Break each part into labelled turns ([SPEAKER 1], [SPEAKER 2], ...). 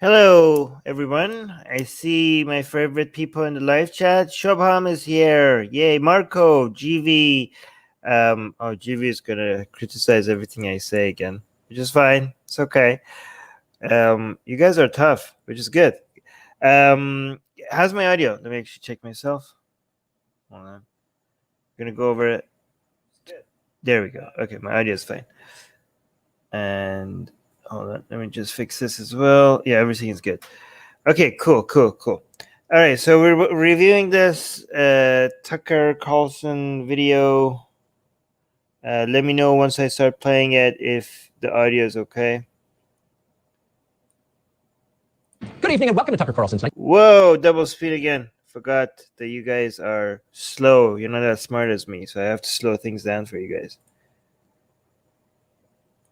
[SPEAKER 1] Hello, everyone. I see my favorite people in the live chat. Shobham is here. Yay. Marco, GV. GV is going to criticize everything I say again, which is fine. It's okay. You guys are tough, which is good. How's my audio? Let me actually check myself. Hold on. I'm going to go over it. There we go. Okay, my audio is fine. And hold on. Let me just fix this as well. Yeah, everything is good. Okay, cool. All right, so we're reviewing this Tucker Carlson video. Let me know once I start playing it if the audio is okay.
[SPEAKER 2] Good evening and welcome to Tucker Carlson tonight.
[SPEAKER 1] Whoa, double speed again. Forgot that you guys are slow. You're not as smart as me, so I have to slow things down for you guys.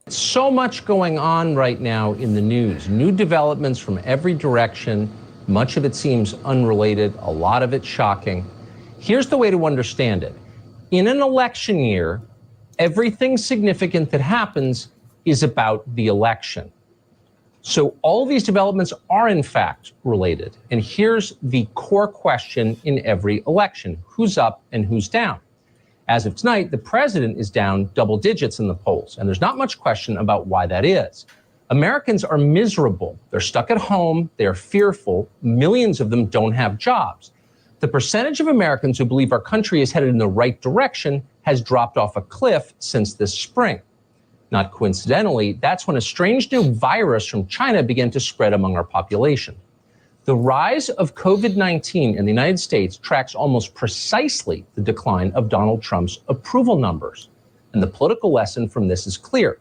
[SPEAKER 2] So much going on right now in the news. New developments from every direction. Much of it seems unrelated, a lot of it shocking. Here's the way to understand it. In an election year, everything significant that happens is about the election. So all these developments are in fact related. And here's the core question in every election: who's up and who's down? As of tonight, the president is down double digits in the polls, and there's not much question about why that is. Americans are miserable. They're stuck at home. They're fearful. Millions of them don't have jobs. The percentage of Americans who believe our country is headed in the right direction has dropped off a cliff since this spring. Not coincidentally, that's when a strange new virus from China began to spread among our population. The rise of COVID-19 in the United States tracks almost precisely the decline of Donald Trump's approval numbers. And the political lesson from this is clear.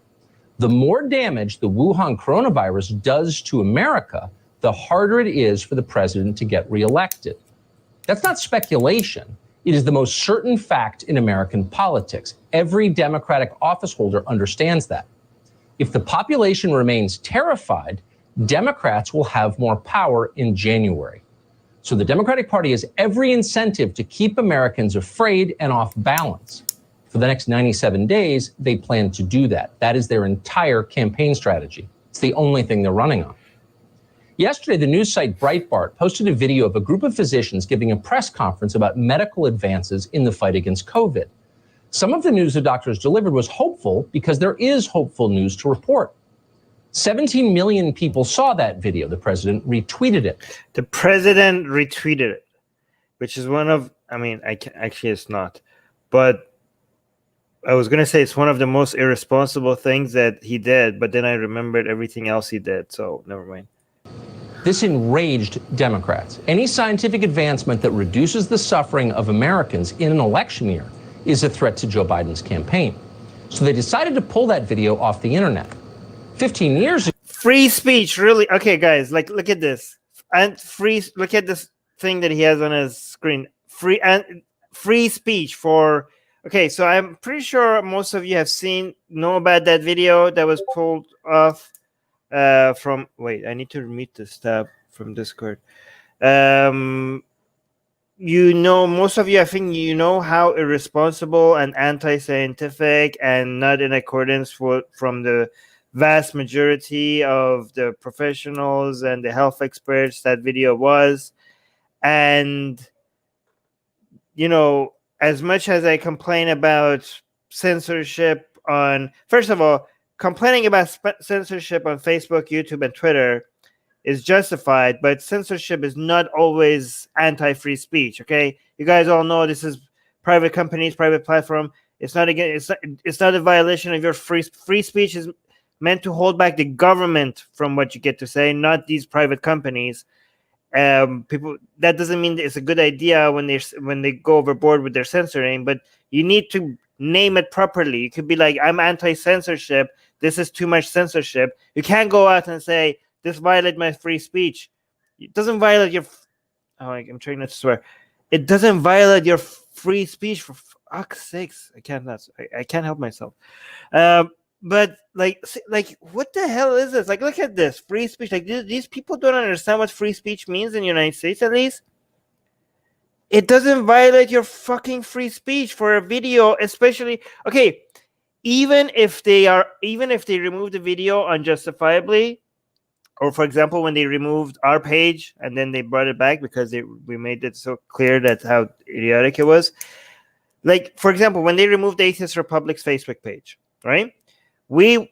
[SPEAKER 2] The more damage the Wuhan coronavirus does to America, the harder it is for the president to get reelected. That's not speculation. It is the most certain fact in American politics. Every Democratic office holder understands that. If the population remains terrified, Democrats will have more power in January. So the Democratic Party has every incentive to keep Americans afraid and off balance. For the next 97 days, they plan to do that. That is their entire campaign strategy. It's the only thing they're running on. Yesterday, the news site Breitbart posted a video of a group of physicians giving a press conference about medical advances in the fight against COVID. Some of the news the doctors delivered was hopeful because there is hopeful news to report. 17 million people saw that video. The president retweeted it.
[SPEAKER 1] The president retweeted it, which is one of, actually it's not, but I was going to say it's one of the most irresponsible things that he did, but then I remembered everything else he did, so never mind.
[SPEAKER 2] This enraged Democrats. Any scientific advancement that reduces the suffering of Americans in an election year is a threat to Joe Biden's campaign. So they decided to pull that video off the internet. 15 years ago.
[SPEAKER 1] Free speech, really? Okay, guys, look at this. Look at this thing that he has on his screen. Free speech for. Okay, so I'm pretty sure most of you have know about that video that was pulled off from. Wait, I need to remute this tab from Discord. Most of you, I think how irresponsible and anti-scientific and not in accordance from the vast majority of the professionals and the health experts that video was. And as much as I complain about censorship first of all, complaining about censorship on Facebook, YouTube, and Twitter is justified, but censorship is not always anti-free speech. Okay, you guys all know this is private companies, private platform. It's not a violation of your free speech. Is meant to hold back the government from what you get to say, not these private companies. People, that doesn't mean it's a good idea when they go overboard with their censoring, but you need to name it properly. You could be like, I'm anti-censorship. This is too much censorship. You can't go out and say, this violates my free speech. It doesn't violate your... I'm trying not to swear. It doesn't violate your free speech, for fuck's sakes. I can't help myself. But what the hell is this? Look at this free speech. These people don't understand what free speech means in the United States, at least. It doesn't violate your fucking free speech for a video, especially. Okay, even if they remove the video unjustifiably, Or for example, when they removed our page and then they brought it back because we made it so clear that how idiotic it was. Like, for example, when they removed the Atheist Republic's Facebook page, right? We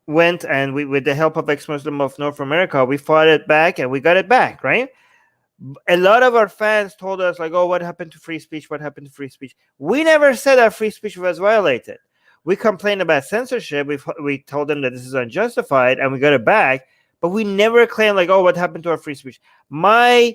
[SPEAKER 1] went and we, with the help of ex-Muslim of North America, we fought it back and we got it back, right? A lot of our fans told us, like, oh, what happened to free speech? What happened to free speech? We never said our free speech was violated. We complained about censorship. We told them that this is unjustified and we got it back. But we never claimed, like, oh, what happened to our free speech? My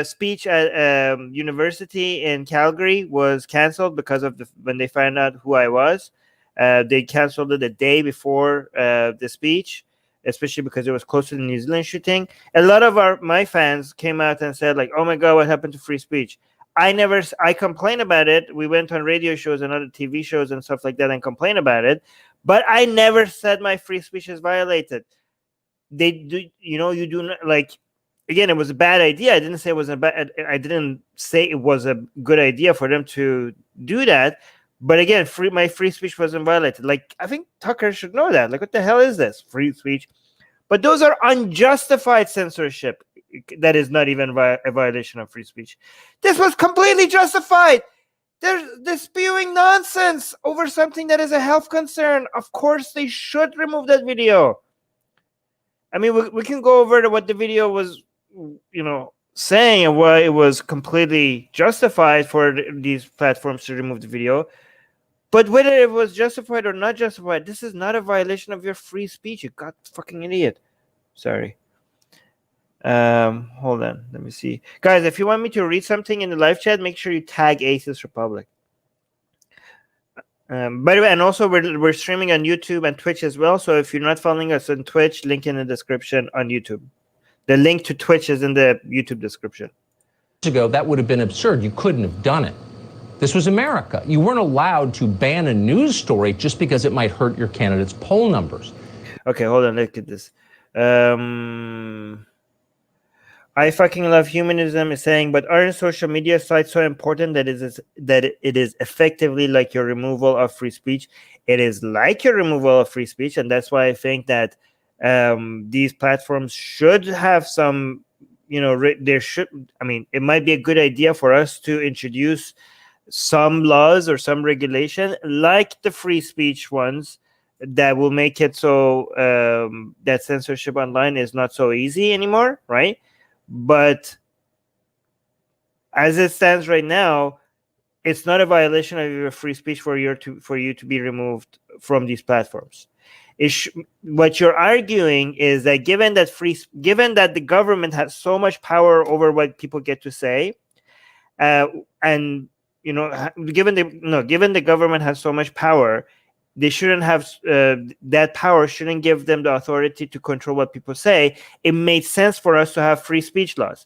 [SPEAKER 1] speech at university in Calgary was canceled because of when they found out who I was. They canceled it the day before the speech, especially because it was close to the New Zealand shooting. A lot of my fans came out and said, like, oh my God, what happened to free speech? I complained about it. We went on radio shows and other TV shows and stuff like that and complained about it. But I never said my free speech is violated. They do, you do not, like, again, it was a bad idea. I didn't say it was I didn't say it was a good idea for them to do that. But again, my free speech wasn't violated. Like, I think Tucker should know that. Like, what the hell is this? Free speech. But those are unjustified censorship. That is not even a violation of free speech. This was completely justified. They're spewing nonsense over something that is a health concern. Of course, they should remove that video. I mean, we can go over to what the video was, saying and why it was completely justified for these platforms to remove the video. But whether it was justified or not justified, this is not a violation of your free speech. You got fucking idiot. Sorry. Hold on. Let me see. Guys, if you want me to read something in the live chat, make sure you tag Atheist Republic. By the way, and also we're streaming on YouTube and Twitch as well. So if you're not following us on Twitch, link in the description on YouTube. The link to Twitch is in the YouTube description.
[SPEAKER 2] Ago, that would have been absurd. You couldn't have done it. This was America. You weren't allowed to ban a news story just because it might hurt your candidate's poll numbers.
[SPEAKER 1] Okay, hold on. Look at this. I fucking love humanism is saying, but aren't social media sites so important that it is effectively like your removal of free speech? It is like your removal of free speech, and that's why I think that these platforms should have some, there should. I mean, it might be a good idea for us to introduce some laws or some regulation like the free speech ones that will make it so that censorship online is not so easy anymore, right? But as it stands right now, it's not a violation of your free speech for you to be removed from these platforms. What you're arguing is that given that the government has so much power over what people get to say, and given the government has so much power, they shouldn't have that power shouldn't give them the authority to control what people say. It made sense for us to have free speech laws.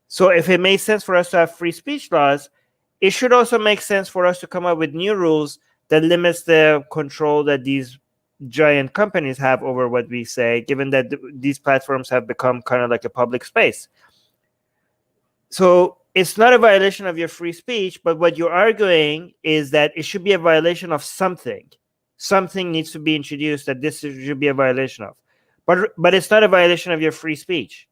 [SPEAKER 1] So if it made sense for us to have free speech laws, it should also make sense for us to come up with new rules that limits the control that these giant companies have over what we say, given that these platforms have become kind of like a public space. So it's not a violation of your free speech, but what you're arguing is that it should be a violation of something. Something needs to be introduced that this should be a violation of. But it's not a violation of your free speech.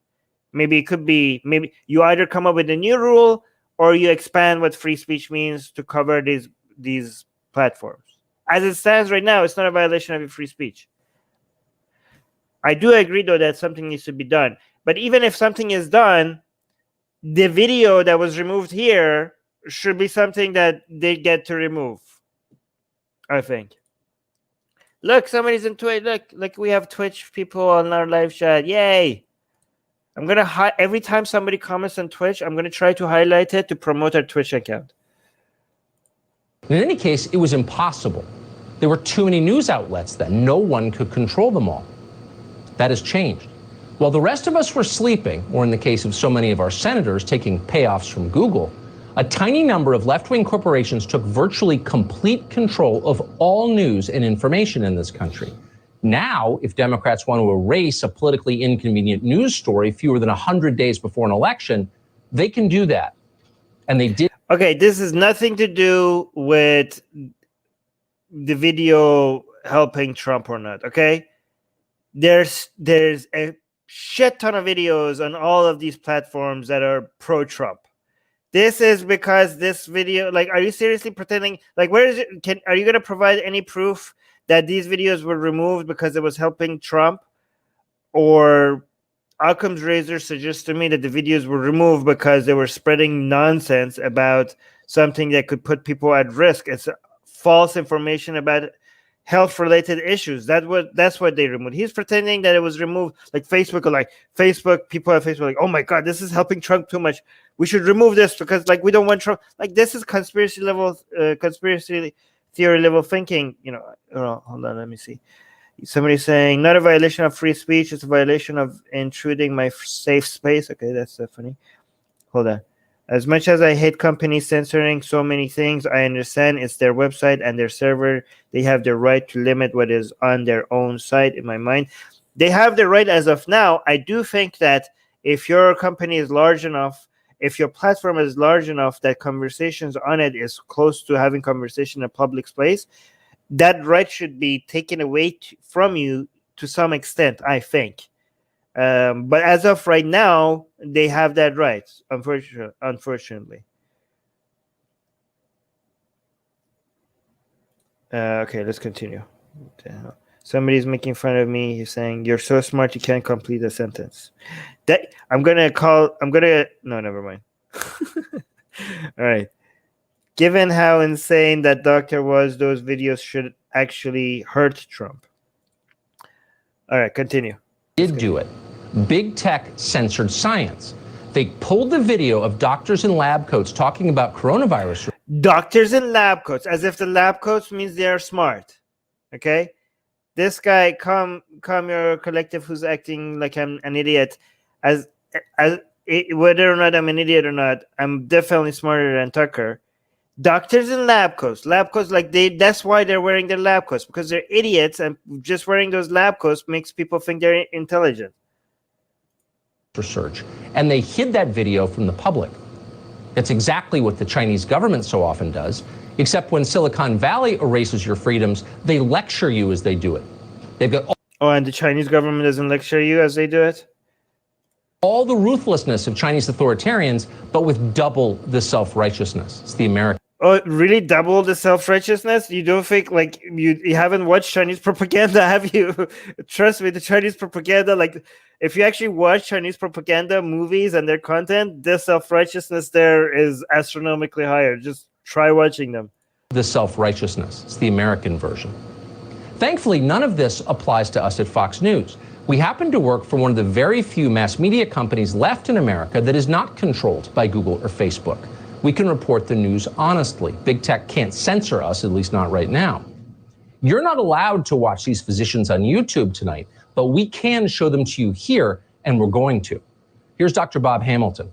[SPEAKER 1] Maybe it could be, maybe you either come up with a new rule or you expand what free speech means to cover these platforms. As it stands right now, it's not a violation of your free speech. I do agree, though, that something needs to be done. But even if something is done, the video that was removed here should be something that they get to remove, I think. Look, somebody's in Twitch. Look, we have Twitch people on our live chat. Yay! I'm going to every time somebody comments on Twitch, I'm going to try to highlight it to promote our Twitch account.
[SPEAKER 2] In any case, it was impossible. There were too many news outlets that no one could control them all. That has changed. While the rest of us were sleeping, or in the case of so many of our senators, taking payoffs from Google, a tiny number of left-wing corporations took virtually complete control of all news and information in this country. Now, if Democrats want to erase a politically inconvenient news story fewer than 100 days before an election, they can do that. And they did.
[SPEAKER 1] Okay, this has nothing to do with the video helping Trump or not, okay? there's a shit ton of videos on all of these platforms that are pro-Trump. This is because this video, like, are you seriously pretending, like, where is it? Are you going to provide any proof that these videos were removed because it was helping Trump? Or Occam's razor suggests to me that the videos were removed because they were spreading nonsense about something that could put people at risk. It's false information about health-related issues. That's what they removed. He's pretending that it was removed, like Facebook, or like Facebook, people at Facebook, like, oh my God, this is helping Trump too much. We should remove this because, like, we don't want Trump. Like, this is conspiracy theory level thinking. Hold on, let me see. Somebody's saying, not a violation of free speech, it's a violation of intruding my safe space. Okay, that's funny. Hold on. As much as I hate companies censoring so many things, I understand it's their website and their server. They have the right to limit what is on their own site, in my mind. They have the right as of now. I do think that if your company is large enough, if your platform is large enough that conversations on it is close to having conversation in a public space, that right should be taken away from you to some extent, I think. But as of right now, they have that right, unfortunately. Okay, let's continue. What the hell? Somebody's making fun of me. He's saying, you're so smart you can't complete a sentence. No, never mind. All right. Given how insane that doctor was, those videos should actually hurt Trump. All right, continue.
[SPEAKER 2] Did do it. Big tech censored science. They pulled the video of doctors in lab coats talking about coronavirus.
[SPEAKER 1] Doctors in lab coats, as if the lab coats means they are smart. Okay? This guy, your collective, who's acting like I'm an idiot, whether or not I'm an idiot or not, I'm definitely smarter than Tucker. Doctors in lab coats, like that's why they're wearing their lab coats, because they're idiots, and just wearing those lab coats makes people think they're intelligent.
[SPEAKER 2] Research, and they hid that video from the public. That's exactly what the Chinese government so often does, except when Silicon Valley erases your freedoms, they lecture you as they do it. They've got
[SPEAKER 1] and the Chinese government doesn't lecture you as they do it?
[SPEAKER 2] All the ruthlessness of Chinese authoritarians, but with double the self-righteousness. It's the American.
[SPEAKER 1] Oh, really? Double the self-righteousness? You don't think, like, you haven't watched Chinese propaganda, have you? Trust me, the Chinese propaganda, like, if you actually watch Chinese propaganda movies and their content, the self-righteousness there is astronomically higher. Just try watching them.
[SPEAKER 2] The self-righteousness. It's the American version. Thankfully, none of this applies to us at Fox News. We happen to work for one of the very few mass media companies left in America that is not controlled by Google or Facebook. We can report the news honestly. Big tech can't censor us, at least not right now. You're not allowed to watch these physicians on YouTube tonight, but we can show them to you here, and we're going to. Here's Dr. Bob Hamilton.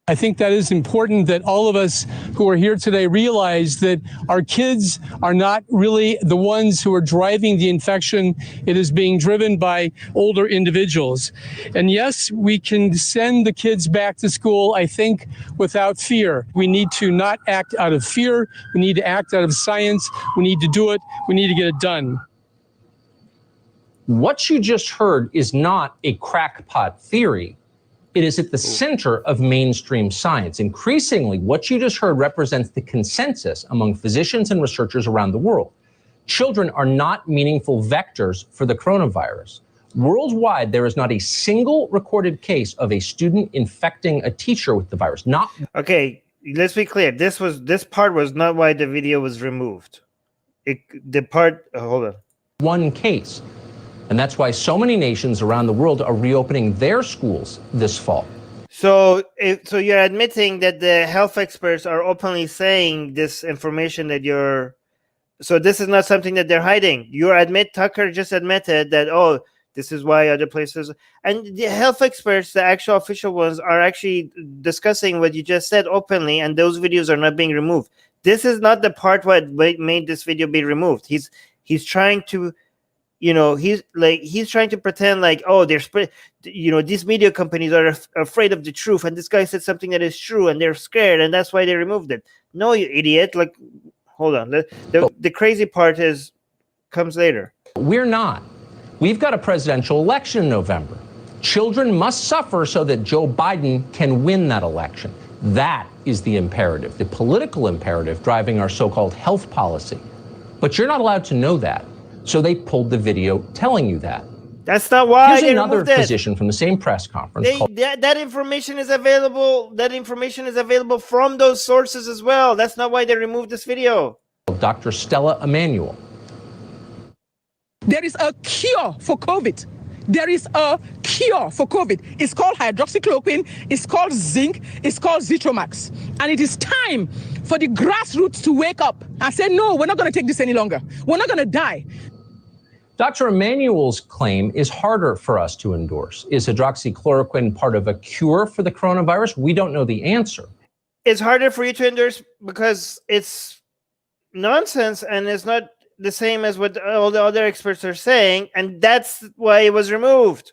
[SPEAKER 3] I think that is important that all of us who are here today realize that our kids are not really the ones who are driving the infection. It is being driven by older individuals. And yes, we can send the kids back to school, I think, without fear. We need to not act out of fear. We need to act out of science. We need to do it. We need to get it done.
[SPEAKER 2] What you just heard is not a crackpot theory. It is at the center of mainstream science. Increasingly, what you just heard represents the consensus among physicians and researchers around the world. Children are not meaningful vectors for the coronavirus. Worldwide, there is not a single recorded case of a student infecting a teacher with the virus.
[SPEAKER 1] Okay, let's be clear. This part was not why the video was removed. Hold on.
[SPEAKER 2] One case. And that's why so many nations around the world are reopening their schools this fall.
[SPEAKER 1] So you're admitting that the health experts are openly saying this information so this is not something that they're hiding. Tucker just admitted that, this is why other places, and the health experts, the actual official ones, are actually discussing what you just said openly, and those videos are not being removed. This is not the part what made this video be removed. He's trying to, he's trying to pretend like, these media companies are afraid of the truth, and this guy said something that is true, and they're scared, and that's why they removed it. No, you idiot! Like, hold on. The crazy part comes later.
[SPEAKER 2] We're not. We've got a presidential election in November. Children must suffer so that Joe Biden can win that election. That is the imperative, the political imperative driving our so-called health policy. But you're not allowed to know that. So they pulled the video telling you that.
[SPEAKER 1] That's not why.
[SPEAKER 2] Here's
[SPEAKER 1] they
[SPEAKER 2] another
[SPEAKER 1] removed it.
[SPEAKER 2] physician from the same press conference.
[SPEAKER 1] That information is available. That information is available from those sources as well. That's not why they removed this video.
[SPEAKER 2] Dr. Stella Immanuel.
[SPEAKER 4] There is a cure for COVID. There is a cure for COVID. It's called hydroxychloroquine. It's called zinc. It's called Zitromax. And it is time for the grassroots to wake up and say, no, we're not going to take this any longer. We're not going to die.
[SPEAKER 2] Dr. Immanuel's claim is harder for us to endorse. Is hydroxychloroquine part of a cure for the coronavirus? We don't know the answer.
[SPEAKER 1] It's harder for you to endorse because it's nonsense and it's not the same as what all the other experts are saying, and that's why it was removed.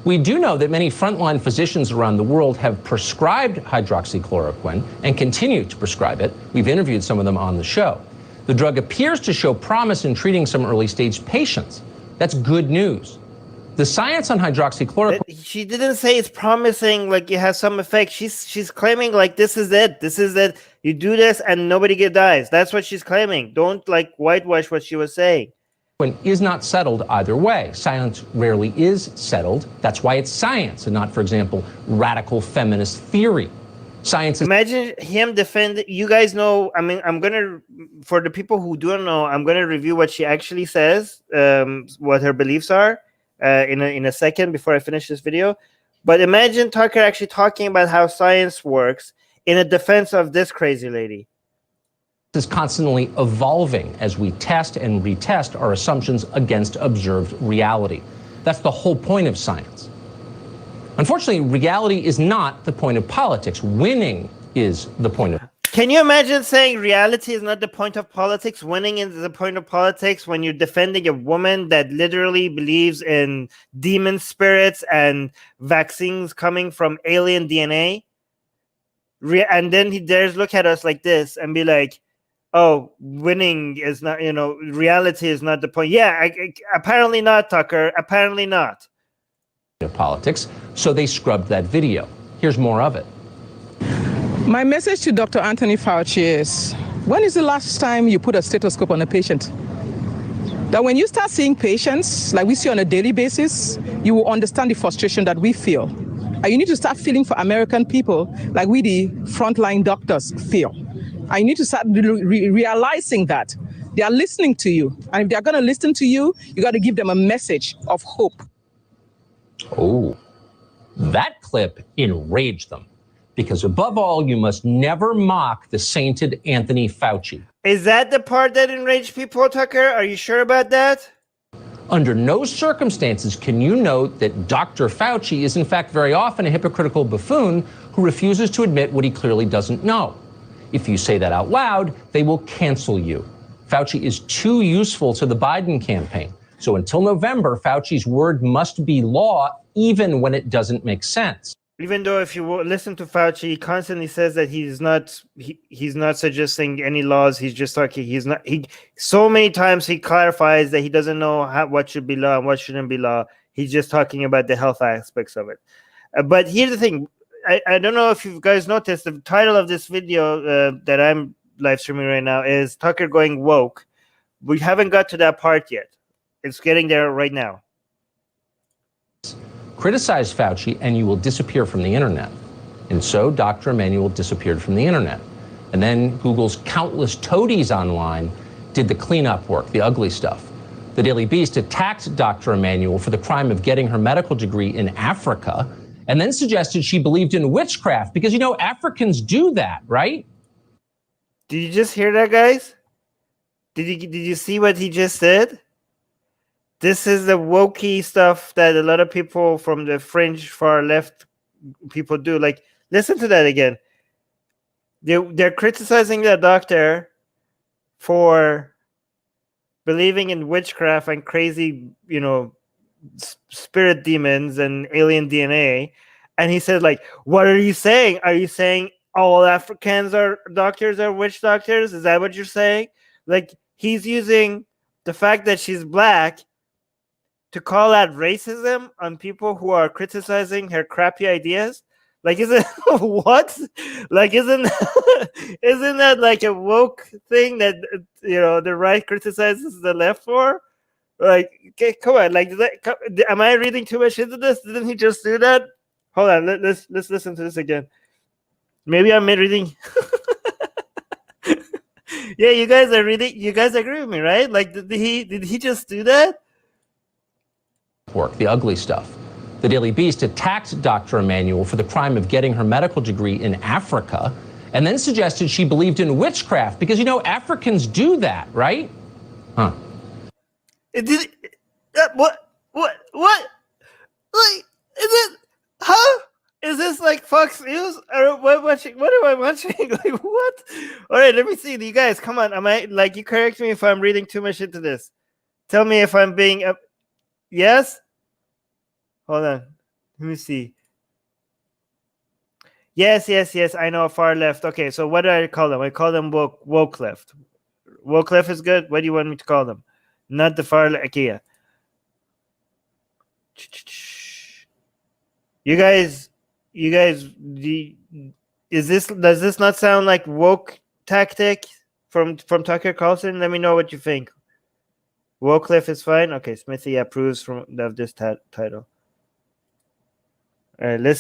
[SPEAKER 2] We do know that many frontline physicians around the world have prescribed hydroxychloroquine and continue to prescribe it. We've interviewed some of them on the show. The drug appears to show promise in treating some early-stage patients. That's good news. The science on hydroxychloroquine...
[SPEAKER 1] She didn't say it's promising, like it has some effect. She's claiming like this is it. This is it. You do this and nobody dies. That's what she's claiming. Don't like whitewash what she was saying.
[SPEAKER 2] Is not settled either way. Science rarely is settled. That's why it's science and not, for example, radical feminist theory. Science is... Imagine
[SPEAKER 1] him defend. You guys know, I mean, for the people who don't know, I'm going to review what she actually says, what her beliefs are in a second before I finish this video. But imagine Tucker actually talking about how science works in a defense of this crazy lady.
[SPEAKER 2] Is constantly evolving as we test and retest our assumptions against observed reality. That's the whole point of science. Unfortunately, reality is not the point of politics. Winning is the point of...
[SPEAKER 1] Can you imagine saying reality is not the point of politics? Winning is the point of politics when you're defending a woman that literally believes in demon spirits and vaccines coming from alien DNA? And then he dares look at us like this and be like, oh, winning is not, reality is not the point. Yeah, apparently not, Tucker. Apparently not.
[SPEAKER 2] Politics, so they scrubbed that video. Here's more of it.
[SPEAKER 4] My message to Dr. Anthony Fauci is, when is the last time you put a stethoscope on a patient? That when you start seeing patients, like we see on a daily basis, you will understand the frustration that we feel. And you need to start feeling for American people like we, the frontline doctors, feel. I need to start realizing that they are listening to you. And if they're going to listen to you, you got to give them a message of hope.
[SPEAKER 2] Oh, that clip enraged them. Because above all, you must never mock the sainted Anthony Fauci.
[SPEAKER 1] Is that the part that enraged people, Tucker? Are you sure about that?
[SPEAKER 2] Under no circumstances can you note that Dr. Fauci is in fact very often a hypocritical buffoon who refuses to admit what he clearly doesn't know. If you say that out loud, they will cancel you. Fauci is too useful to the Biden campaign. So until November, Fauci's word must be law, even when it doesn't make sense.
[SPEAKER 1] Even though if you listen to Fauci, he constantly says that he's not suggesting any laws. He's just talking. So many times he clarifies that he doesn't know what should be law and what shouldn't be law. He's just talking about the health aspects of it. But here's the thing. I don't know if you guys noticed, the title of this video that I'm live streaming right now is Tucker going woke. We haven't got to that part yet. It's getting there right now.
[SPEAKER 2] Criticize Fauci and you will disappear from the internet. And so Dr. Immanuel disappeared from the internet. And then Google's countless toadies online did the cleanup work, the ugly stuff. The Daily Beast attacked Dr. Immanuel for the crime of getting her medical degree in Africa and then suggested she believed in witchcraft because, Africans do that, right?
[SPEAKER 1] Did you just hear that, guys? Did you see what he just said? This is the wokey stuff that a lot of people from the fringe far left people do. Like, listen to that again. They're criticizing the doctor for believing in witchcraft and crazy, spirit demons and alien DNA. And he said, like, what are you saying? Are you saying all Africans are doctors, are witch doctors? Is that what you're saying? Like, he's using the fact that she's black to call out racism on people who are criticizing her crappy ideas? Like, is it what? Like, isn't that like a woke thing that the right criticizes the left for? Like, okay, come on. Like, am I reading too much into this? Didn't he just do that? Hold on. Let's listen to this again. Maybe I'm reading. Yeah, you guys are reading. You guys agree with me, right? Like, did he just do that?
[SPEAKER 2] The ugly stuff. The Daily Beast attacked Dr. Immanuel for the crime of getting her medical degree in Africa, and then suggested she believed in witchcraft because Africans do that, right? Huh.
[SPEAKER 1] What? Like, is it? Huh? Is this like Fox News or what? What am I watching? Like, what? All right, let me see. You guys, come on. Am I like? You correct me if I'm reading too much into this. Tell me if I'm being. Yes. Hold on. Let me see. Yes. I know, far left. Okay, so what do I call them? I call them woke left. Woke left is good. What do you want me to call them? Not the far left. Okay, yeah. You guys, does this not sound like woke tactic from Tucker Carlson? Let me know what you think. Woke left is fine. Okay, Smithy approves of this title. All right,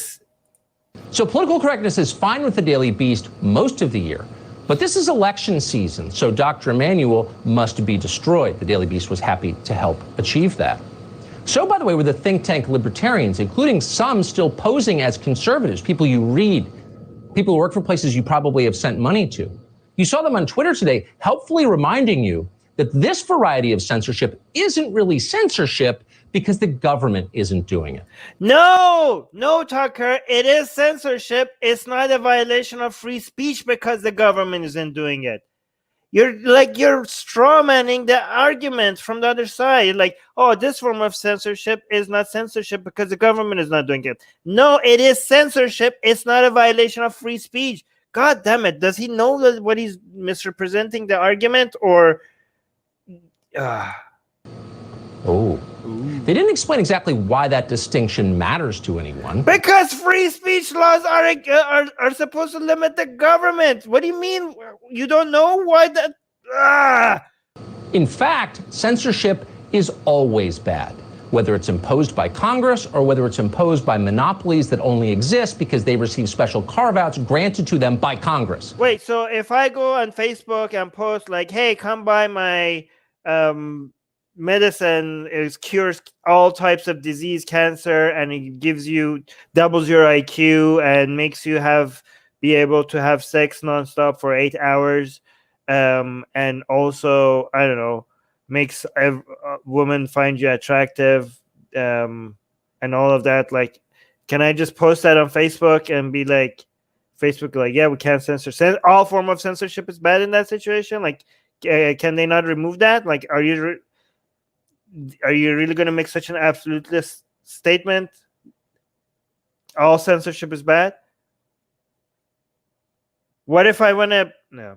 [SPEAKER 2] So political correctness is fine with the Daily Beast most of the year. But this is election season, so Dr. Immanuel must be destroyed. The Daily Beast was happy to help achieve that. So, by the way, were the think tank libertarians, including some still posing as conservatives, people you read, people who work for places you probably have sent money to. You saw them on Twitter today, helpfully reminding you that this variety of censorship isn't really censorship because the government isn't doing it.
[SPEAKER 1] No, Tucker, it is censorship. It's not a violation of free speech because the government isn't doing it. You're strawmanning the argument from the other side. Like, oh, this form of censorship is not censorship because the government is not doing it. No, it is censorship. It's not a violation of free speech. God damn it. Does he know what he's misrepresenting the argument or...
[SPEAKER 2] Oh. They didn't explain exactly why that distinction matters to anyone.
[SPEAKER 1] Because free speech laws are supposed to limit the government. What do you mean? You don't know why that...
[SPEAKER 2] In fact, censorship is always bad, whether it's imposed by Congress or whether it's imposed by monopolies that only exist because they receive special carve-outs granted to them by Congress.
[SPEAKER 1] Wait, so if I go on Facebook and post like, hey, come buy my... medicine cures all types of disease, cancer, and it gives you doubles your IQ and makes you be able to have sex nonstop for 8 hours, and also, I don't know, makes a woman find you attractive, and all of that. Like, can I just post that on Facebook and be like, Facebook, like, yeah, we can't censor. All form of censorship is bad in that situation. Like, can they not remove that? Like, are you really going to make such an absolutist statement? All censorship is bad? What if I want to... No.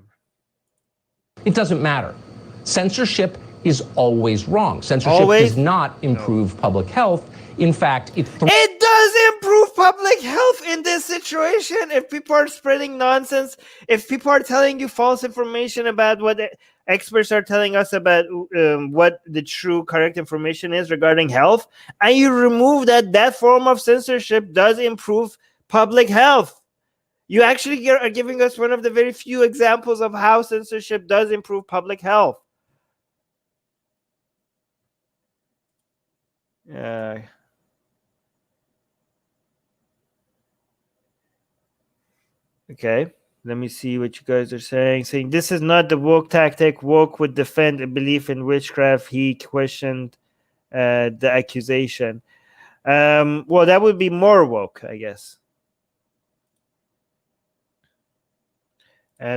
[SPEAKER 2] It doesn't matter. Censorship is always wrong. Censorship does not improve public health. In fact, it
[SPEAKER 1] does improve public health in this situation. If people are spreading nonsense, if people are telling you false information about what experts are telling us about what the true correct information is regarding health, and you remove that form of censorship does improve public health. You actually are giving us one of the very few examples of how censorship does improve public health. Okay, let me see what you guys are saying. Saying this is not the woke tactic. Woke would defend a belief in witchcraft. He questioned the accusation. Well, that would be more woke, I guess.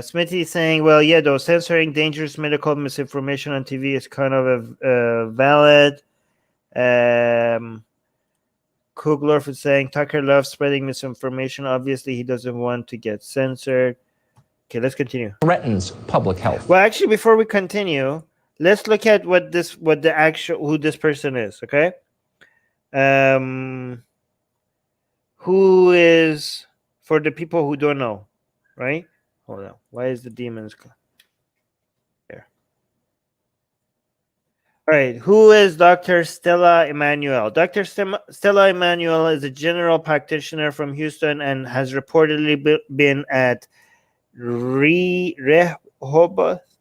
[SPEAKER 1] Smithy is saying, well, yeah, though, censoring dangerous medical misinformation on TV is kind of valid. Kuglorf is saying, Tucker loves spreading misinformation. Obviously, he doesn't want to get censored. Okay, let's continue.
[SPEAKER 2] Threatens public health.
[SPEAKER 1] Well, actually, before we continue, let's look at who this person is, okay? Who is, for the people who don't know, right? Hold on. Why is the demons there? All right. Who is Dr. Stella Immanuel? Dr. Stella Immanuel is a general practitioner from Houston and has reportedly been at Rehoboth.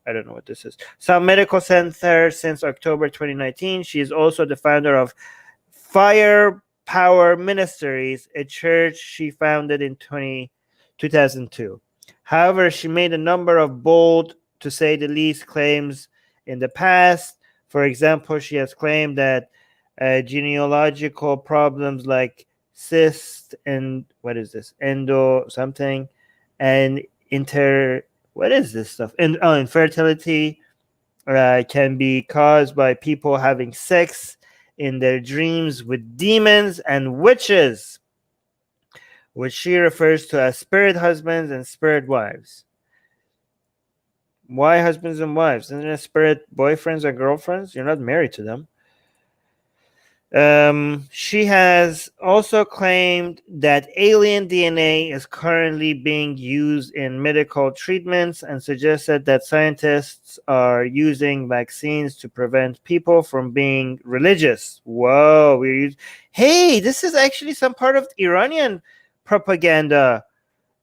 [SPEAKER 1] I don't know what this is. Some medical center since October 2019. She is also the founder of Fire Power Ministries, a church she founded in 2002. However, she made a number of bold, to say the least, claims in the past. For example, she has claimed that genealogical problems like cyst and what is this, endo something, and what is this stuff? And infertility can be caused by people having sex in their dreams with demons and witches, which she refers to as spirit husbands and spirit wives. Why husbands and wives? Isn't it spirit boyfriends or girlfriends? You're not married to them. She has also claimed that alien DNA is currently being used in medical treatments and suggested that scientists are using vaccines to prevent people from being religious. Whoa, hey, this is actually some part of Iranian propaganda.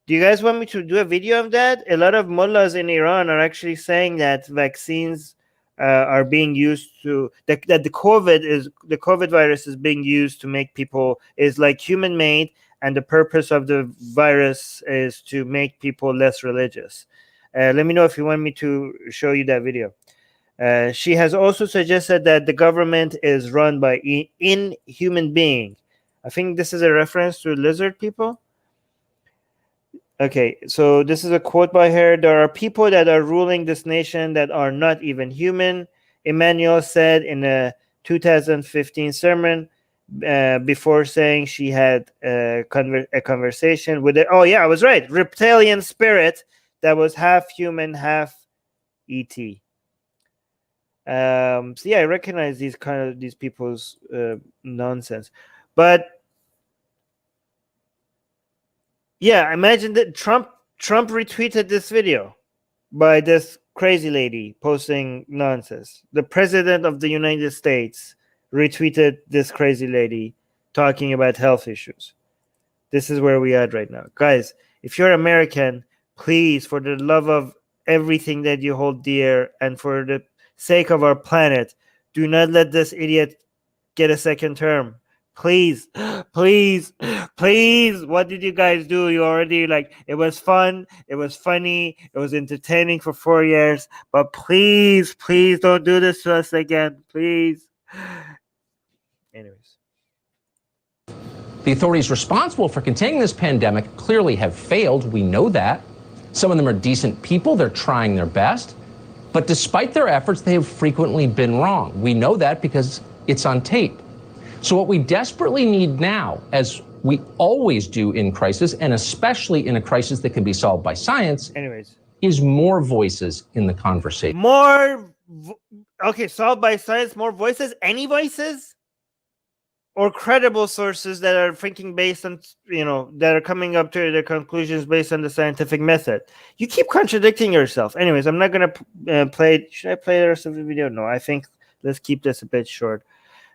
[SPEAKER 1] Do you guys want me to do a video of that? A lot of mullahs in Iran are actually saying that vaccines are being used to that the COVID virus is being used to make people is like human made, and the purpose of the virus is to make people less religious. Let me know if you want me to show you that video. She has also suggested that the government is run by inhuman being. I think this is a reference to lizard people. Okay, so this is a quote by her. There are people that are ruling this nation that are not even human, Immanuel said in a 2015 sermon before saying she had a conversation with oh yeah, I was right, reptilian spirit that was half human, half ET. So yeah, I recognize these people's nonsense, but yeah, imagine that Trump retweeted this video by this crazy lady posting nonsense. The president of the United States retweeted this crazy lady talking about health issues. This is where we are right now. Guys, if you're American, please, for the love of everything that you hold dear and for the sake of our planet, do not let this idiot get a second term. Please, please, please. What did you guys do? You already it was fun, it was funny, it was entertaining for 4 years, but please, please don't do this to us again. Please. Anyways.
[SPEAKER 2] The authorities responsible for containing this pandemic clearly have failed. We know that. Some of them are decent people. They're trying their best. But despite their efforts, they have frequently been wrong. We know that because it's on tape. So what we desperately need now, as we always do in crisis, and especially in a crisis that can be solved by science, is more voices in the conversation.
[SPEAKER 1] Okay, solved by science, more voices? Any voices? Or credible sources that are thinking based on, that are coming up to their conclusions based on the scientific method. You keep contradicting yourself. Anyways, I'm not going to play. Should I play the rest of the video? No, I think let's keep this a bit short.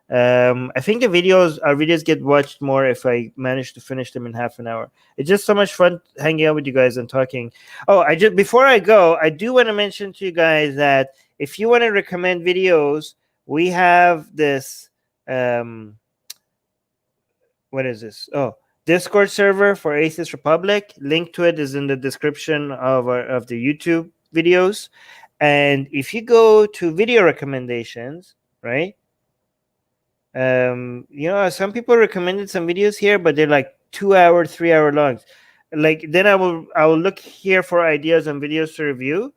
[SPEAKER 1] I think our videos get watched more if I manage to finish them in half an hour. It's just so much fun hanging out with you guys and talking. Oh, before I go, I do want to mention to you guys that if you want to recommend videos, we have this what is this? Oh, Discord server for Atheist Republic. Link to it is in the description of the YouTube videos. And if you go to video recommendations, right? Some people recommended some videos here, but they're like 2 hour, 3 hour long. Then I will look here for ideas and videos to review.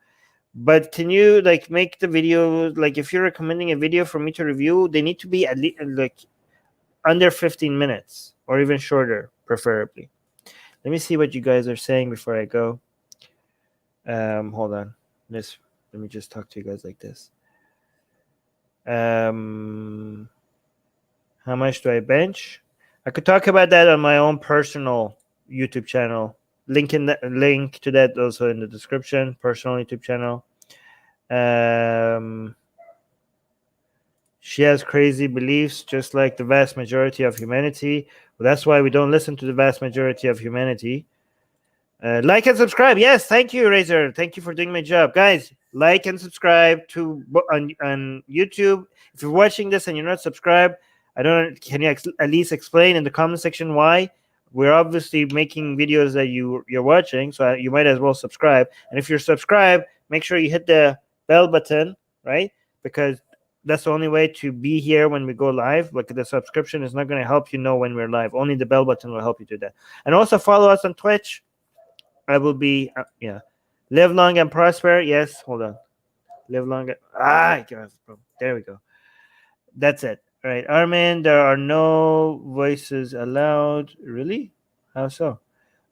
[SPEAKER 1] But can you make the video, if you're recommending a video for me to review, they need to be at least under 15 minutes or even shorter, preferably. Let me see what you guys are saying before I go. Hold on. Let me just talk to you guys like this. How much do I bench? I could talk about that on my own personal YouTube channel. Link to that also in the description. Personal YouTube channel. She has crazy beliefs, just like the vast majority of humanity. Well, that's why we don't listen to the vast majority of humanity. Like and subscribe. Yes, thank you, Razor. Thank you for doing my job, guys. Like and subscribe to on YouTube. If you're watching this and you're not subscribed, can you at least explain in the comment section why? We're obviously making videos that you're watching, so you might as well subscribe. And if you're subscribed, make sure you hit the bell button, right? Because that's the only way to be here when we go live. Like, the subscription is not going to help you know when we're live. Only the bell button will help you do that. And also follow us on Twitch. I will be live long and prosper. Yes, hold on. Live long. There we go. That's it. All right, Armin, there are no voices allowed. Really? How so?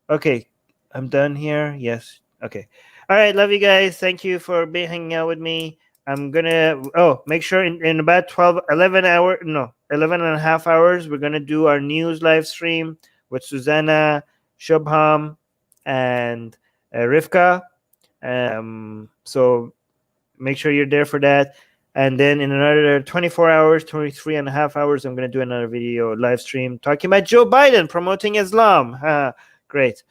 [SPEAKER 1] Okay, I'm done here. Yes. Okay. All right, love you guys. Thank you for hanging out with me. I'm gonna make sure in about 11 and a half hours, we're gonna do our news live stream with Susanna, Shubham, and Rivka. So make sure you're there for that. And then in another 24 hours, 23 and a half hours, I'm going to do another video live stream talking about Joe Biden promoting Islam. Great.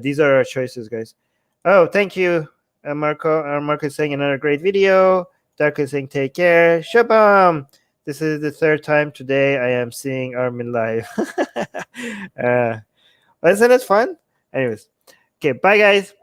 [SPEAKER 1] These are our choices, guys. Oh, thank you, Marco. Marco is saying another great video. Darko is saying take care. Shabam. This is the third time today I am seeing Armin live. Isn't it fun? Anyways. Okay, bye, guys.